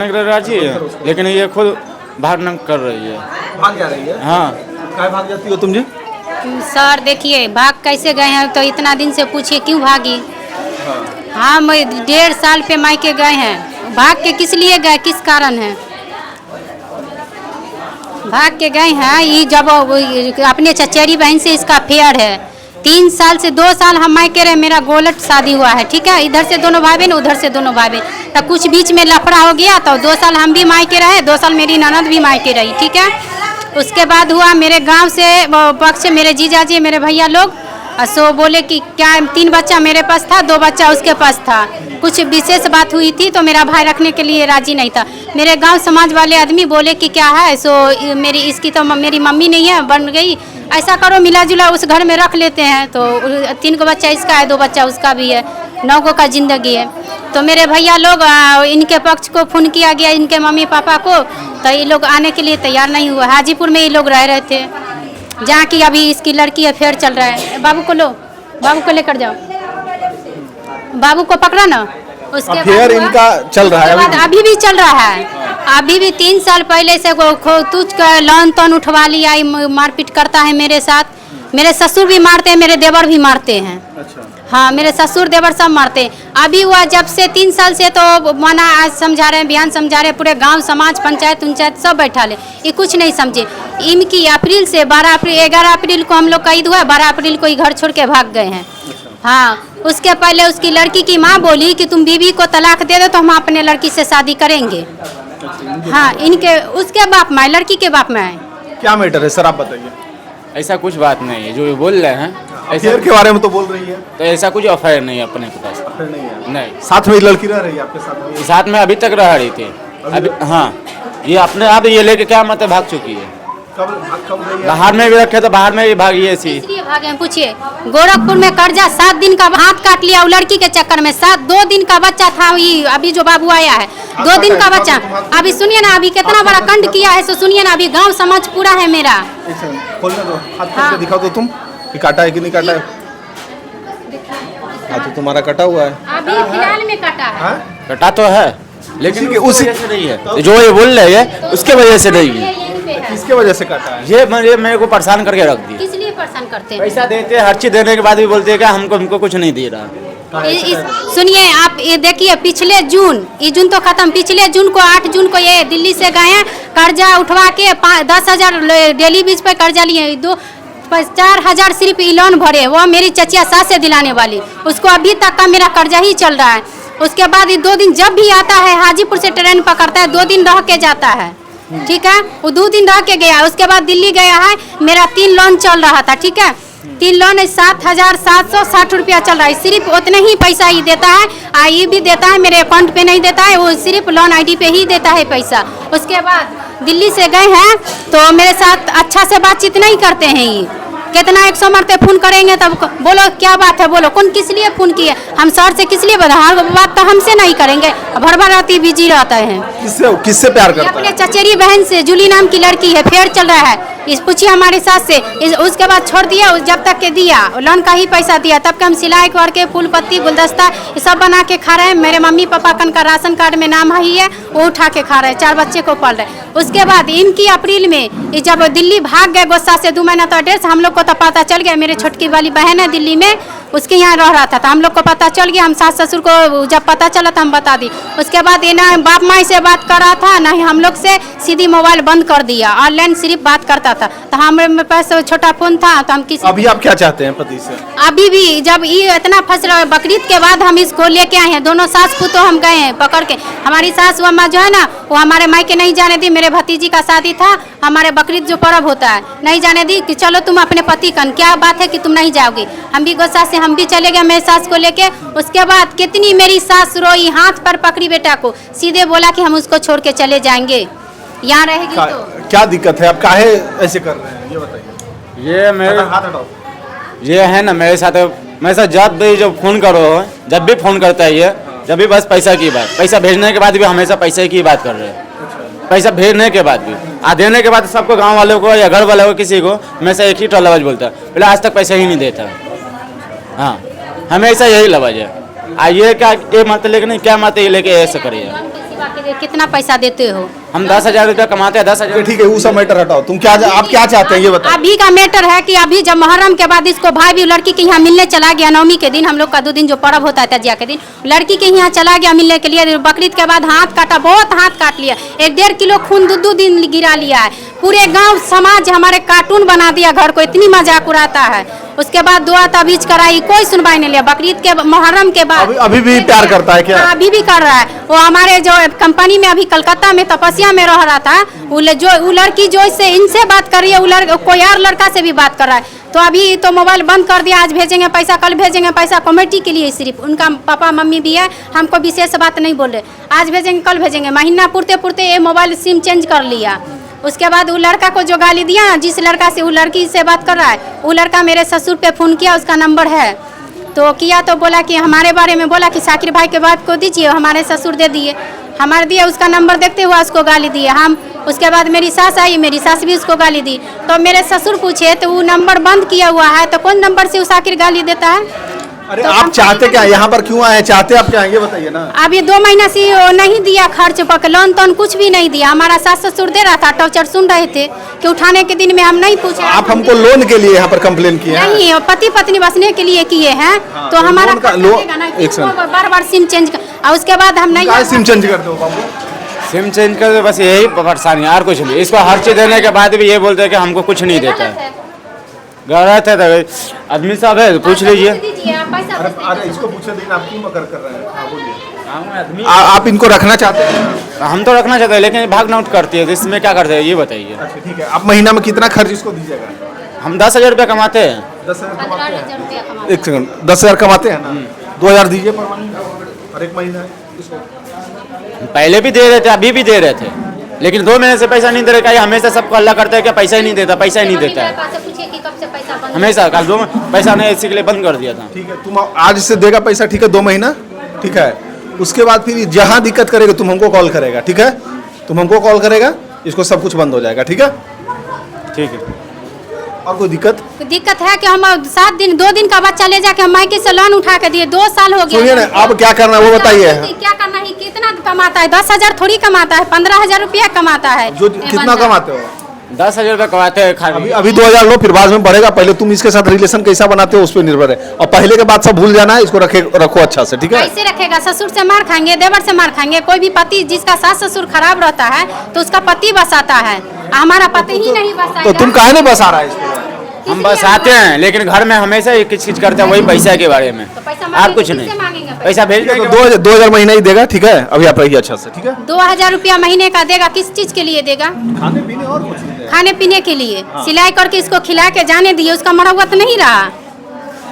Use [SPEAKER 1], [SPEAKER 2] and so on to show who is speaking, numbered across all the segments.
[SPEAKER 1] राजी है, लेकिन ये खुद भागना कर रही है।
[SPEAKER 2] भाग जा रही है?
[SPEAKER 1] हाँ।
[SPEAKER 2] क्या भाग जाती हो तुम जी?
[SPEAKER 3] सर देखिए भाग कैसे गए हैं, तो इतना दिन से पूछिए क्यों भागी। हाँ मैं 1.5 साल पे मायके गए हैं। भाग के किस लिए गए, किस कारण है भाग के गए हैं? ये जब अपने चचेरी बहन से इसका अफेयर है। 3 साल से 2 साल हम मायके रहे, मेरा गोलट शादी हुआ है, ठीक है। इधर से दोनों भाई बहन, उधर से दोनों भाई बहन, तब कुछ बीच में लफड़ा हो गया तो 2 साल हम भी मायके रहे, 2 साल मेरी ननद भी मायके रही, ठीक है। उसके बाद हुआ मेरे गांव से पक्ष मेरे जीजा जी मेरे भैया लोग सो बोले कि क्या 3 बच्चा मेरे पास था, 2 बच्चा उसके पास था। कुछ विशेष बात हुई थी तो मेरा भाई रखने के लिए राजी नहीं था। मेरे गांव समाज वाले आदमी बोले कि क्या है, सो मेरी इसकी तो मेरी मम्मी नहीं है, बन गई, ऐसा करो मिला जुला उस घर में रख लेते हैं। तो 3 को बच्चा इसका है, 2 बच्चा उसका भी है, 9 को का जिंदगी है। तो मेरे भैया लोग इनके पक्ष को फोन किया गया, इनके मम्मी पापा को, तो ये लोग आने के लिए तैयार नहीं हुआ। हाजीपुर में ये लोग रह रहे थे, जहाँ की अभी इसकी लड़की अफेयर चल रहा है। बाबू को लो, बाबू को लेकर जाओ, बाबू को पकड़ा ना। उसके
[SPEAKER 2] अफेयर इनका चल रहा है,
[SPEAKER 3] अभी भी चल रहा है। अभी भी 3 साल पहले से तुझ का लोन तोन उठवा लिया, मारपीट करता है मेरे साथ। मेरे ससुर भी मारते हैं, मेरे देवर भी मारते हैं। अच्छा। हाँ मेरे ससुर देवर सब मारते हैं। अभी हुआ जब से 3 साल से तो मना आज समझा रहे हैं, बयान समझा रहे हैं, पूरे गांव समाज पंचायत उंचायत सब बैठा ले, ये कुछ नहीं समझे। इनकी अप्रैल से 11 अप्रैल को हम लोग कैद हुआ, 12 अप्रैल को ही घर छोड़ के भाग गए हैं। हाँ उसके पहले उसकी लड़की की माँ बोली कि तुम बीवी को तलाक दे दो तो हम अपने लड़की से शादी करेंगे। हाँ इनके उसके बाप में, लड़की के बाप में है।
[SPEAKER 2] क्या मैटर है सर आप बताइए।
[SPEAKER 1] ऐसा कुछ बात नहीं है जो ये बोल रहे हैं,
[SPEAKER 2] अफेयर के बारे में तो बोल रही है।
[SPEAKER 1] तो ऐसा कुछ अफेयर नहीं है अपने के पास।
[SPEAKER 2] अफेयर नहीं है?
[SPEAKER 1] नहीं।
[SPEAKER 2] साथ में लड़की रह रही है आपके साथ में?
[SPEAKER 1] साथ में अभी तक रह रही थी अभी। हाँ ये अपने आप ये लेके क्या मतलब भाग चुकी है।
[SPEAKER 2] कब गई है?
[SPEAKER 1] बाहर में भी रखे तो बाहर में भी भागी है।
[SPEAKER 3] इसलिए भागे, पूछिए। गोरखपुर में कर्जा 7 दिन का हाथ काट लिया, वो लड़की के चक्कर में। 2 दिन का बच्चा था, ये अभी जो बाबू आया है 2 दिन का बच्चा। अभी सुनिए ना, अभी कितना बड़ा कांड किया है, सो सुनिए ना। अभी गांव समाज पूरा है मेरा।
[SPEAKER 2] खोलने दो, हाथ खोल के दिखाओ तो तुम कि काटा है कि नहीं काटा है। हाथ तो तुम्हारा कटा हुआ है।
[SPEAKER 3] अभी फिलहाल में कटा है।
[SPEAKER 1] कटा तो है लेकिन
[SPEAKER 2] उसी
[SPEAKER 1] वजह से नहीं है जो ये बोल रहे हैं, उसके वजह से नहीं है।
[SPEAKER 2] किसके वजह से काटा है?
[SPEAKER 1] ये मेरे को परेशान करके रख दिया।
[SPEAKER 3] किस लिए परेशान करते हैं?
[SPEAKER 1] पैसा देते हैं, हर चीज देने के बाद भी बोलते हैं कि हमको कुछ नहीं दे रहा।
[SPEAKER 3] सुनिए आप, ये देखिए पिछले जून, ये जून तो खत्म, पिछले जून को 8 जून को ये दिल्ली से गए हैं, कर्जा उठवा के 10,000 डेली बेस पे कर्जा लिए। 4,000 सिर्फ लोन भरे, वो मेरी चचिया सास से दिलाने वाली, उसको अभी तक का मेरा कर्जा ही चल रहा है। उसके बाद ये 2 दिन जब भी आता है हाजीपुर से ट्रेन पकड़ता है, 2 दिन रह के जाता है, ठीक है। वो 2 दिन रह के गया, उसके बाद दिल्ली गया है। मेरा 3 लोन चल रहा था, ठीक है। 3 लोन 7,760 रुपया चल रहा है। सिर्फ उतने ही पैसा ही देता है, आई भी देता है, मेरे अकाउंट पे नहीं देता है, वो सिर्फ लोन आईडी पे ही देता है पैसा। उसके बाद दिल्ली से गए हैं तो मेरे साथ अच्छा से बातचीत नहीं करते हैं। ये कितना 100 मरते फोन करेंगे तब बोलो क्या बात है, बोलो कौन किस लिए फोन किए, हम सर से किस लिए बता, हर बात तो हमसे नहीं करेंगे। भर भर राती बिजी रहता है।
[SPEAKER 2] किससे प्यार करता है?
[SPEAKER 3] अपने चचेरी बहन से, जूली नाम की लड़की है, फेयर चल रहा है। इस पूछिए हमारे सास से। उसके बाद छोड़ दिया, जब तक के दिया लोन का ही पैसा दिया, तब के हम सिलाई करके फूल पत्ती गुलदस्ता ये सब बना के खा रहे हैं। मेरे मम्मी पापा का राशन कार्ड में नाम ही है, वो उठा के खा रहे हैं, 4 बच्चे को पाल रहे। उसके बाद इनकी अप्रैल में जब दिल्ली भाग गए गुस्सा से 2 महीना तो एड्रेस हम लोग को तो पता चल गया। मेरे छोटकी वाली बहन है दिल्ली में, उसके यहाँ रह रहा था, तो हम लोग को पता चल गया। हम सास ससुर को जब पता चला तो हम बता दी। उसके बाद ये ना बाप माई से बात कर रहा था, ना ही हम लोग से, सीधी मोबाइल बंद कर दिया, ऑनलाइन सिर्फ बात करता था। तो हमारे पास छोटा फोन था तो हम किसी।
[SPEAKER 2] अभी आप क्या चाहते हैं पति से?
[SPEAKER 3] अभी भी जब ये इतना फंस रहा है, बकरीद के बाद हम इसको लेके आए हैं, दोनों सास पुतों हम गए हैं पकड़ के। हमारी सास अम्मा जो है ना, वो हमारे मायके नहीं जाने दी। मेरे भतीजी का शादी था, हमारे बकरीद जो पर्व होता है, नहीं जाने दी कि चलो तुम अपने पति कन, क्या बात है कि तुम नहीं जाओगी। हम भी गुस्सा से हम भी चले गए मेरे सास को लेके। उसके बाद कितनी मेरी सास रोई, हाथ पर पकड़ी बेटा को, सीधे बोला कि हम उसको छोड़ के चले जाएंगे, यहाँ रहेगी तो।
[SPEAKER 2] क्या दिक्कत है, आप काहे ऐसे कर रहे हैं ये बताइए।
[SPEAKER 1] ये मेरे
[SPEAKER 2] हाथ हटाओ।
[SPEAKER 1] ये है ना मेरे साथ जब भी जब फोन करो, जब भी फोन करता है ये, जब भी बस पैसा की बात, पैसा भेजने के बाद भी हमेशा पैसे की बात कर रहे हैं। पैसा भेजने के बाद भी, देने के बाद सबको, गांव वालों को या घर वालों को, किसी को हमेशा एक ही लफ्ज़ बोलता है, पहले आज तक पैसा ही नहीं देता। हाँ हमेशा यही लफ्ज़ है। ये क्या ये मत लेके नहीं, क्या मत ये लेके ऐसा करिए।
[SPEAKER 3] कितना पैसा देते हो?
[SPEAKER 1] हम 10,000 रुपया कमाते हैं, 10,000।
[SPEAKER 2] ठीक है, वो सब मैटर हटाओ, तुम क्या आप क्या चाहते हैं ये बताओ।
[SPEAKER 3] अभी का मैटर है कि अभी जब मुहर्रम के बाद इसको भाई भी लड़की के यहाँ मिलने चला गया, नवमी के दिन, हम लोग का 2 दिन जो पर्व होता है तजिया के दिन, लड़की के यहाँ चला गया मिलने के लिए। बकरीद के बाद हाथ काटा, बहुत हाथ काट लिया, 1-1.5 किलो खून 2 दिन गिरा लिया है। पूरे गांव समाज हमारे कार्टून बना दिया घर को, इतनी मजाक उड़ाता है। उसके बाद दुआ तबीज कराई, कोई सुनवाई नहीं लिया। बकरीद के मुहर्रम के बाद
[SPEAKER 2] अभी भी प्यार करता है क्या?
[SPEAKER 3] हाँ, अभी भी कर रहा है। वो हमारे जो कंपनी में अभी कलकत्ता में तपस्या में रह रहा था, वो लड़की जो इससे इनसे बात कर रही है, कोई और लड़का से भी बात कर रहा है। तो अभी तो मोबाइल बंद कर दिया, आज भेजेंगे पैसा, कल भेजेंगे पैसा, कमेटी के लिए सिर्फ। उनका पापा मम्मी भी है, हमको विशेष बात नहीं बोल रहे, आज भेजेंगे कल भेजेंगे। महीना पुरते पुरते ये मोबाइल सिम चेंज कर लिया। उसके बाद वो लड़का को जो गाली दिया, जिस लड़का से वो लड़की से बात कर रहा है, वो लड़का मेरे ससुर पे फ़ोन किया, उसका नंबर है तो किया, तो बोला कि हमारे बारे में बोला कि शाकिर भाई के बात को दीजिए, हमारे ससुर दे दिए, हमारे दिए। उसका नंबर देखते हुआ उसको गाली दिए हम। उसके बाद मेरी सास आई, मेरी सास भी उसको गाली दी। तो मेरे ससुर पूछे तो वो नंबर बंद किया हुआ है, तो कौन नंबर से वो शाकिर गाली देता है?
[SPEAKER 2] अरे
[SPEAKER 3] तो
[SPEAKER 2] आप चाहते क्या, यहाँ पर क्यों आए, चाहते आप क्या, ये बताइए ना।
[SPEAKER 3] अब ये 2 महीना से नहीं दिया खर्च पर, लोन तोन कुछ भी नहीं दिया। हमारा सास ससुर दे रहा था, टॉर्चर सुन रहे थे कि उठाने के दिन में हम नहीं पूछे।
[SPEAKER 2] आप हमको लोन के लिए यहाँ पर कंप्लेन किए हैं?
[SPEAKER 3] नहीं, पति पत्नी बसने के लिए किए हैं।
[SPEAKER 2] हाँ,
[SPEAKER 3] तो
[SPEAKER 2] तो
[SPEAKER 3] हमारा
[SPEAKER 2] लोन का- एक सेकंड।
[SPEAKER 3] बार सिम चेंज और उसके बाद हम नहीं
[SPEAKER 2] क्या सिम चेंज कर दो बाबू?
[SPEAKER 1] सिम चेंज कर दो, बस यही परेशानी, और कुछ नहीं। इसको हर चीज देने के बाद भी ये बोलते हैं कि हमको कुछ नहीं देता है। गलत है तो आदमी साहब है, पूछ लीजिए।
[SPEAKER 2] अरे इसको पूछे, लेकिन आप क्यों मकर कर रहे हैं? हाँ, बोलिए।
[SPEAKER 1] आदमी
[SPEAKER 2] आप इनको रखना चाहते हैं?
[SPEAKER 1] हम तो रखना चाहते हैं, लेकिन भाग नोट करती है, तो इसमें क्या करते हैं ये बताइए।
[SPEAKER 2] अच्छा ठीक है, आप महीना में कितना खर्च इसको दीजिएगा?
[SPEAKER 1] हम 10,000 रुपया कमाते हैं।
[SPEAKER 2] 10,000 कमाते हैं? एक सेकंड, 10,000 कमाते हैं ना, 2,000 दीजिए पर महीना, और 1 महीना इसको।
[SPEAKER 1] पहले भी दे रहे थे, अभी भी दे रहे थे, लेकिन 2 महीने से पैसा नहीं दे रहे। क्या हमेशा सबको अल्लाह करता है कि पैसा ही नहीं देता, पैसा ही नहीं देता है हमेशा। कल 2 पैसा नहीं, इसी के लिए बंद कर दिया था।
[SPEAKER 2] ठीक है, तुम आज से देगा पैसा, ठीक है, 2 महीना, ठीक है। उसके बाद फिर जहाँ दिक्कत करेगा तुम हमको कॉल करेगा, ठीक है, तुम हमको कॉल करेगा, इसको सब कुछ बंद हो जाएगा, ठीक है।
[SPEAKER 1] ठीक है।
[SPEAKER 2] और कोई दिक्कत?
[SPEAKER 3] दिक्कत है कि हम 7 दिन 2 दिन का बच्चा ले जाके हम मायके से लोन उठा के दिए, 2 साल हो गया।
[SPEAKER 2] सुनिए ना, अब क्या करना है वो बताइए।
[SPEAKER 3] क्या करना है, कितना कमाता है? 10,000 थोड़ी कमाता है, 15,000 रुपया कमाता है।
[SPEAKER 2] जो कितना कमाते हो?
[SPEAKER 1] 10,000 रुपया कमाते हैं खाली।
[SPEAKER 2] अभी 2,000 लो, फिर बाद में बढ़ेगा। पहले तुम इसके साथ रिलेशन कैसा बनाते हो उस पर निर्भर है, और पहले के बाद सब भूल जाना है। इसको रखो अच्छा से, ठीक है।
[SPEAKER 3] कैसे रखेगा? ससुर से मार खाएंगे, देवर से मार खाएंगे। कोई भी पति जिसका सास ससुर खराब रहता है तो उसका पति बसाता है, हमारा पति ही नहीं बसाएगा।
[SPEAKER 2] तो तुम काहे नहीं बसा रहा है इसको?
[SPEAKER 1] हम बस आते हैं, लेकिन घर में हमेशा ही किच किच करते हैं वही पैसा के बारे में,
[SPEAKER 3] तो पैसा
[SPEAKER 1] और
[SPEAKER 3] मांगेंगे,
[SPEAKER 1] कुछ
[SPEAKER 3] किससे
[SPEAKER 1] नहीं।
[SPEAKER 3] मांगेंगे
[SPEAKER 1] पैसा भेजने
[SPEAKER 2] तो
[SPEAKER 1] के बाद
[SPEAKER 2] 2,000 महीना ही देगा, ठीक है। अभी आप रहिए अच्छा से, ठीक है।
[SPEAKER 3] 2,000 रुपया महीने का देगा, किस चीज के लिए देगा?
[SPEAKER 2] खाने पीने और कुछ नहीं देगा।
[SPEAKER 3] खाने पीने के लिए। सिलाई करके इसको खिला के जाने दिए, उसका मरौवत नहीं रहा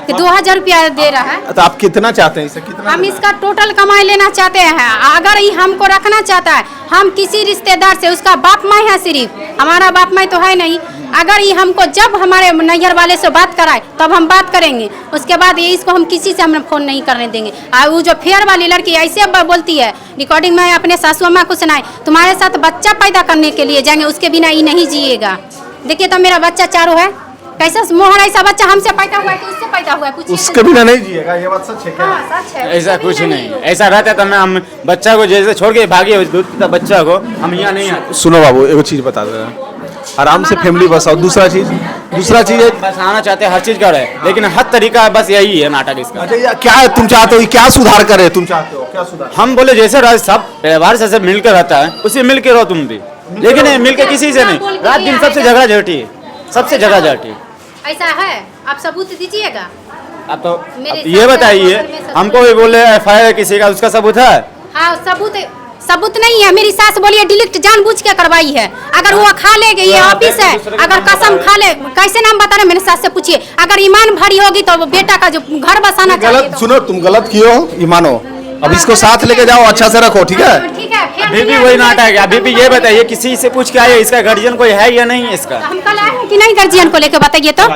[SPEAKER 3] कि 2,000 रुपया दे रहा है।
[SPEAKER 2] तो आप कितना चाहते हैं इसे, कितना?
[SPEAKER 3] हम इसका टोटल कमाई लेना चाहते हैं। अगर ये हमको रखना चाहता है, हम किसी रिश्तेदार से, उसका बाप माई है सिर्फ, हमारा बाप माई तो है नहीं। अगर ये हमको जब हमारे नैहर वाले से बात कराए तब हम बात करेंगे, उसके बाद ये इसको हम किसी से हम फोन नहीं करने देंगे। और वो जो फेयर वाली लड़की ऐसे बोलती है, रिकॉर्डिंग में अपने सासू अम्मा को सुनाए, तुम्हारे साथ बच्चा पैदा करने के लिए जाएंगे, उसके बिना ये नहीं जिएगा। देखिए तो मेरा बच्चा चारों है, कैसा मोहर ऐसा बच्चा हमसे पैदा हुआ है कि उससे पैदा हुआ है? पूछिए।
[SPEAKER 2] उसके बिना नहीं जिएगा, ये बात सच है क्या?
[SPEAKER 3] हाँ, सच है।
[SPEAKER 1] ऐसा
[SPEAKER 3] उसके
[SPEAKER 1] कुछ
[SPEAKER 3] बिना
[SPEAKER 1] नहीं। ऐसा रहता तो मैं हम बच्चा को जैसे छोड़ के भागे दूध पीता बच्चा को, हम यहाँ नहीं आते।
[SPEAKER 2] सुनो बाबू, एक चीज बता दे, आराम से फैमिली बसाओ। दूसरा चीज है,
[SPEAKER 1] बस आना चाहते हैं, हर चीज कर रहे हैं, लेकिन हर तरीका बस यही है नाटक इसका।
[SPEAKER 2] अच्छा ये क्या है, तुम चाहते हो क्या सुधार करे? तुम चाहते हो क्या सुधार?
[SPEAKER 1] हम बोले जैसे राज सब परिवार से सब मिलकर रहता है, उसी मिलकर रहो तुम भी, लेकिन ये मिलकर किसी से नहीं। रात दिन सबसे झगड़ा झगड़ी है, सबसे झगड़ा झगड़ी।
[SPEAKER 3] ऐसा है, आप सबूत दीजिएगा।
[SPEAKER 1] अब तो
[SPEAKER 3] मेरे
[SPEAKER 1] अब ये बताइए, हमको भी बोले FIR किसी का, उसका सबूत है?
[SPEAKER 3] हाँ, सबूत नहीं है। मेरी सास बोलिए डिलीट जानबूझ के करवाई है। अगर वो खा लेगी, ये ऑफिस है, अगर कसम खा ले, कैसे नाम बता रहे मेरे सास से पूछिए। अगर ईमान भरी होगी तो बेटा का जो घर बसाना चाहिए।
[SPEAKER 2] गलत सुनो, तुम गलत किए हो, ये मानो। अब इसको साथ लेके जाओ, अच्छा से रखो, ठीक है।
[SPEAKER 3] ठीक है, फिर
[SPEAKER 1] अभी भी वही नाटक है। अभी भी ये बताइए, किसी से पूछ के आए इसका गार्जियन कोई है या नहीं इसका?
[SPEAKER 3] हम कल आए हैं कि नहीं गार्जियन को लेके, बताइए तो।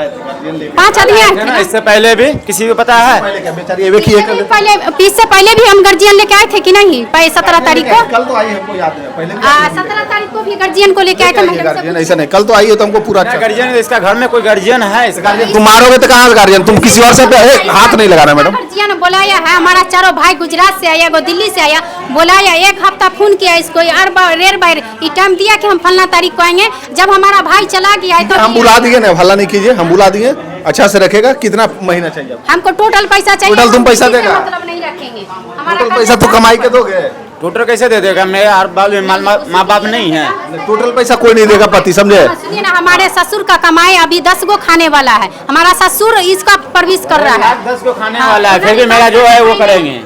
[SPEAKER 3] 5 आदमी आए थे ना?
[SPEAKER 1] इससे पहले भी किसी को पता है?
[SPEAKER 2] बेचारी ये देखिए,
[SPEAKER 3] पहले इससे पहले भी हम गार्जियन लेके आए थे कि नहीं? 17 तारीख को।
[SPEAKER 2] कल तो आई, हमको याद है। पहले
[SPEAKER 3] 17 तारीख को भी गार्जियन को लेके आए थे।
[SPEAKER 2] गार्जियन ऐसा नहीं, कल तो आई हो तो हमको पूरा अच्छा।
[SPEAKER 1] गार्जियन इसका घर में कोई गार्जियन है इसका?
[SPEAKER 2] तुम मारोगे तो कहाँ गार्जियन? तुम किसी और से हाथ नहीं लगाना मैडम।
[SPEAKER 3] गार्जियन बुलाया है, हमारा चारों भाई गुजरात से आया, वो दिल्ली से आया, बुलाया। 1 हफ्ता हफ्ता फोन किया इसको यार रेर बार ये टाइम दिया कि हम फलना तारीख को आएंगे। जब हमारा भाई चला गया है तो
[SPEAKER 2] हम बुला दिए ना, हल्ला नहीं कीजिए, हम बुला दिए, अच्छा से रखेगा। कितना महीना चाहिए?
[SPEAKER 3] हमको टोटल पैसा चाहिए।
[SPEAKER 2] टोटल तुम पैसा
[SPEAKER 3] किसी से
[SPEAKER 2] देगा?
[SPEAKER 3] मतलब नहीं रखेंगे। हमारा
[SPEAKER 2] टोटल पैसा तो कमाई के दोगे?
[SPEAKER 1] टोटल कैसे दे देगा? मेरे हर माँ बाप नहीं है।
[SPEAKER 2] टोटल पैसा कोई नहीं देगा पति, समझे?
[SPEAKER 3] सुनिए ना, हमारे ससुर का कमाई अभी 10 गो खाने वाला है। हमारा ससुर इसका परविश कर रहा है।
[SPEAKER 1] 10 को खाने वाला है, फिर भी मेरा जो है वो करेंगे।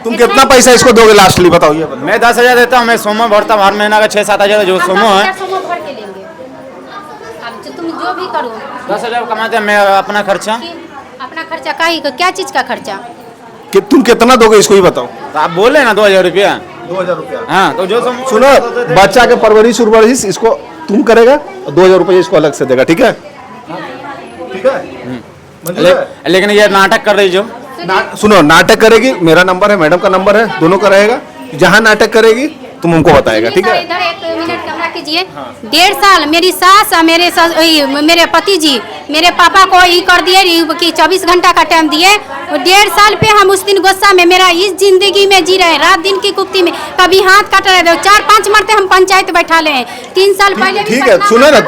[SPEAKER 2] तुम कितना पैसा इसको दोगे लास्टली बताओ ये बताओ।
[SPEAKER 1] मैं 10,000 देता हूँ, मैं सोमो भरता हूँ, हर महीना का 6-7 हज़ार जो सोमो है।
[SPEAKER 3] सोमो भर के लेंगे। अब तुम जो भी करो
[SPEAKER 1] 10,000 कमाते हैं, मैं अपना खर्चा।
[SPEAKER 3] अपना खर्चा का ही, क्या चीज का खर्चा?
[SPEAKER 2] कि तुम कितना दोगे इसको ही बताओ।
[SPEAKER 1] तो आप बोले ना 2,000 रुपया।
[SPEAKER 2] 2,000 रुपया।
[SPEAKER 1] हाँ, तो जो सोमो
[SPEAKER 2] सुनो, बच्चा के परवरिश उर्वरिश इसको तुम करेगा और 2,000 रुपये इसको अलग से देगा, ठीक है? ठीक है।
[SPEAKER 1] लेकिन ये नाटक कर रही जो
[SPEAKER 2] सुनो, नाटक करेगी, मेरा नंबर है, मैडम का नंबर है, दोनों का रहेगा। जहाँ नाटक करेगी तुम हमको बताएगा, ठीक है?
[SPEAKER 3] इधर 1 मिनट कैमरा कीजिए। 1.5 साल मेरी सास और मेरे पति जी मेरे पापा को ये कर दिए कि 24 घंटा का टाइम दिए। 1.5 साल पे हम उस दिन गुस्सा में मेरा इस जिंदगी में जी रहे हैं, रात दिन की कुप्ती में, कभी हाथ काट रहे थे। 4-5 मरते हम पंचायत बैठा ले हैं। 3 साल पहले भी
[SPEAKER 2] ठीक है, सुनो ना,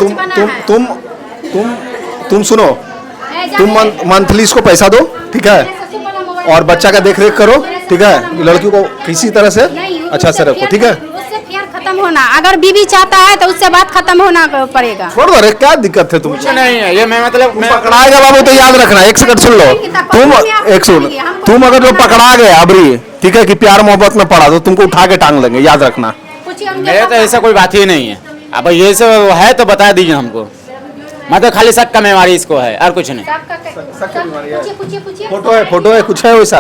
[SPEAKER 2] तुम सुनो, तुम मंथली इसको पैसा दो, ठीक है? और बच्चा का देख रेख करो, ठीक है? लड़की को किसी तरह से अच्छा से रखो, ठीक है?
[SPEAKER 3] उससे फेयर खत्म होना, अगर बीवी चाहता है तो उससे बात खत्म होना पड़ेगा।
[SPEAKER 2] छोड़ दो रे, क्या दिक्कत है? तुम
[SPEAKER 1] कुछ नहीं है ये, मैं मतलब मैं
[SPEAKER 2] पकड़ाएगा बाबू तो याद रखना, एक सेकंड सुन लो। तुम अगर जो पकड़ा गए अबरी, ठीक है, कि प्यार मोहब्बत में पड़ा तो तुमको उठा के टांग लेंगे, याद रखना।
[SPEAKER 1] मेरे तो ऐसा कोई बात ही नहीं है। अब ये सब है तो बता दीजिए हमको। मतलब खाली शक का बीमारी इसको है और कुछ नहीं।
[SPEAKER 3] पूछिए।
[SPEAKER 2] फोटो है कुछ है वैसा?